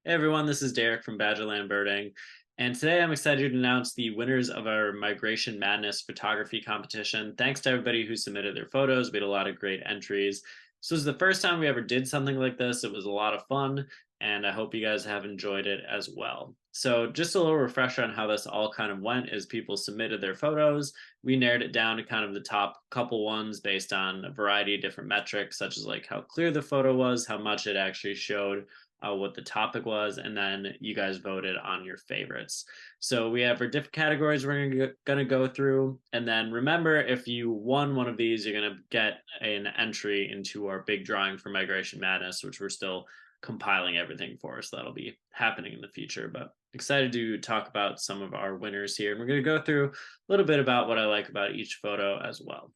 Hey everyone, this is Derek from Badgerland Birding, and today I'm excited to announce the winners of our Migration Madness photography competition. Thanks to everybody who submitted their photos. We had a lot of great entries. So this is the first time we ever did something like this. It was a lot of fun, and I hope you guys have enjoyed it as well. So just a little refresher on how this all kind of went is people submitted their photos. We narrowed it down to kind of the top couple ones based on a variety of different metrics, such as like how clear the photo was, how much it actually showed, what the topic was, and then you guys voted on your favorites. So we have for different categories we're gonna go through, and then remember, if you won one of these, you're gonna get an entry into our big drawing for Migration Madness, which we're still compiling everything for, so that'll be happening in the future. But excited to talk about some of our winners here, and we're gonna go through a little bit about what I like about each photo as well.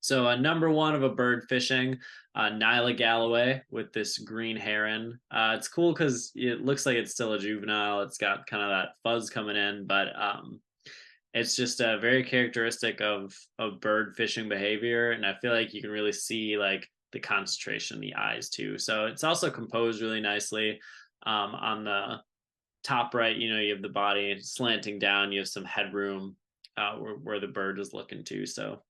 So number one of a bird fishing, Nyla Galloway with this green heron. It's cool because it looks like it's still a juvenile. It's got kind of that fuzz coming in, but it's just very characteristic of bird fishing behavior. And I feel like you can really see like the concentration in the eyes too. So it's also composed really nicely. On the top right, you have the body slanting down. You have some headroom where the bird is looking to. So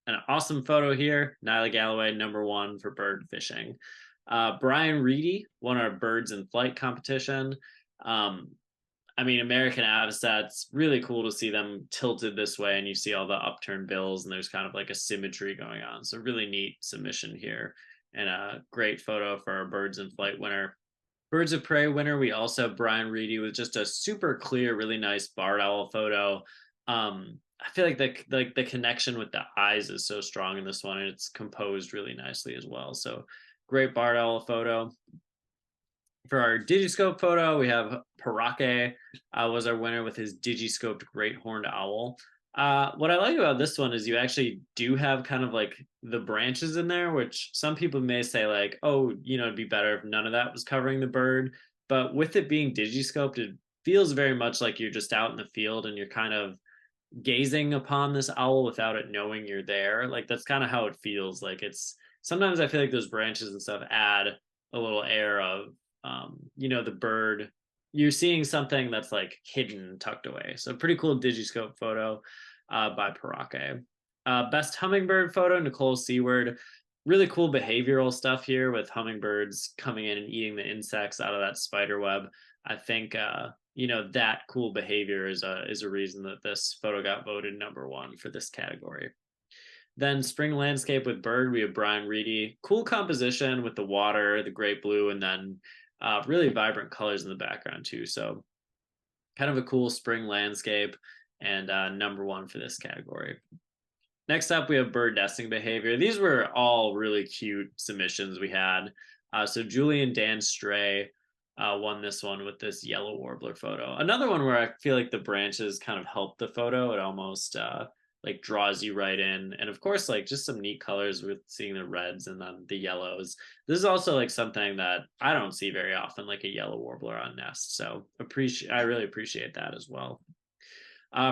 an awesome photo here. Nyla Galloway, number one for bird fishing. Brian Reedy won our birds in flight competition. I mean, American Avocets, really cool to see them tilted this way, and you see all the upturned bills, and there's kind of like a symmetry going on. So really neat submission here, and a great photo for our birds in flight winner. Birds of Prey winner, we also have Brian Reedy with just a super clear, really nice barred owl photo. I feel like the connection with the eyes is so strong in this one, and it's composed really nicely as well. So great barred owl photo. For our Digiscope photo, we have Parake was our winner with his Digiscoped Great Horned Owl. What I like about this one is you actually do have kind of like the branches in there, which some people may say like, oh, it'd be better if none of that was covering the bird. But with it being Digiscoped, it feels very much like you're just out in the field and you're kind of gazing upon this owl without it knowing you're there. Like that's kind of how it feels. Like it's sometimes I feel like those branches and stuff add a little air of the bird, you're seeing something that's like hidden, tucked away. So pretty cool Digiscope photo by Parake. Best hummingbird photo, Nicole Seward. Really cool behavioral stuff here with hummingbirds coming in and eating the insects out of that spider web. I think that cool behavior is a reason that this photo got voted number one for this category. Then spring landscape with bird, we have Brian Reedy. Cool composition with the water, the great blue, and then really vibrant colors in the background too. So kind of a cool spring landscape, and number one for this category. Next up, we have bird nesting behavior. These were all really cute submissions we had. So Julian Dan Stray won this one with this yellow warbler photo. Another one where I feel like the branches kind of help the photo. It almost like draws you right in. And of course, like just some neat colors with seeing the reds and then the yellows. This is also like something that I don't see very often, like a yellow warbler on nest. So I really appreciate that as well.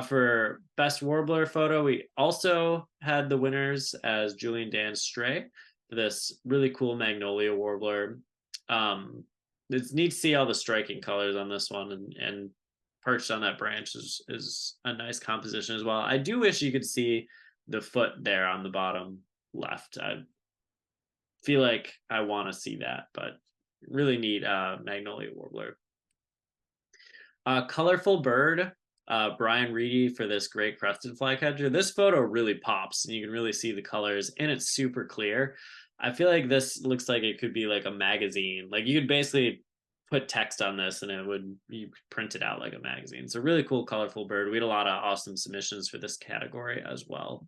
For best warbler photo, we also had the winners as Julian Dan Stray for this really cool magnolia warbler. It's neat to see all the striking colors on this one, and perched on that branch is a nice composition as well. I do wish you could see the foot there on the bottom left. I feel like I want to see that, but really neat magnolia warbler. Colorful bird, Brian Reedy for this great crested flycatcher. This photo really pops, and you can really see the colors, and it's super clear. I feel like this looks like it could be like a magazine. Like you could basically put text on this and you print it out like a magazine. So really cool, colorful bird. We had a lot of awesome submissions for this category as well.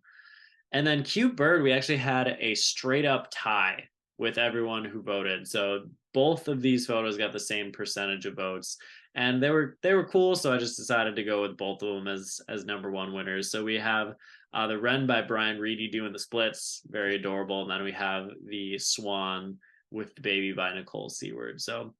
And then cute bird, we actually had a straight up tie with everyone who voted. So both of these photos got the same percentage of votes, and they were cool. So I just decided to go with both of them as number one winners. So we have the wren by Brian Reedy doing the splits, very adorable. And then we have the swan with the baby by Nicole Seward. So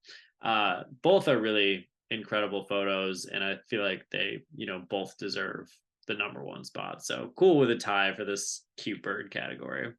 both are really incredible photos, and I feel like they both deserve the number one spot. So cool with a tie for this cute bird category.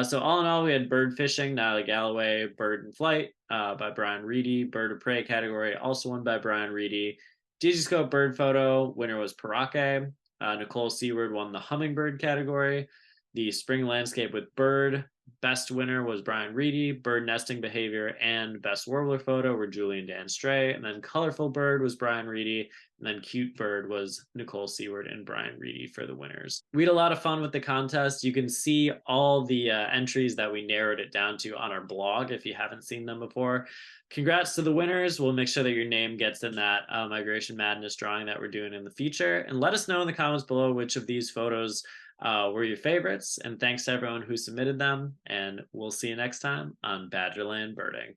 So all in all, we had Bird Fishing, Nyla Galloway, Bird in Flight by Brian Reedy, Bird of Prey category, also won by Brian Reedy. Digiscoped Bird Photo, winner was Parake. Nicole Seward won the Hummingbird category. The Spring Landscape with Bird, best winner was Brian Reedy. Bird Nesting Behavior and Best Warbler Photo were Julie and Dan Stray. And then Colorful Bird was Brian Reedy. And then Cute Bird was Nicole Seward and Brian Reedy for the winners. We had a lot of fun with the contest. You can see all the entries that we narrowed it down to on our blog if you haven't seen them before. Congrats to the winners. We'll make sure that your name gets in that Migration Madness drawing that we're doing in the future. And let us know in the comments below which of these photos were your favorites. And thanks to everyone who submitted them. And we'll see you next time on Badgerland Birding.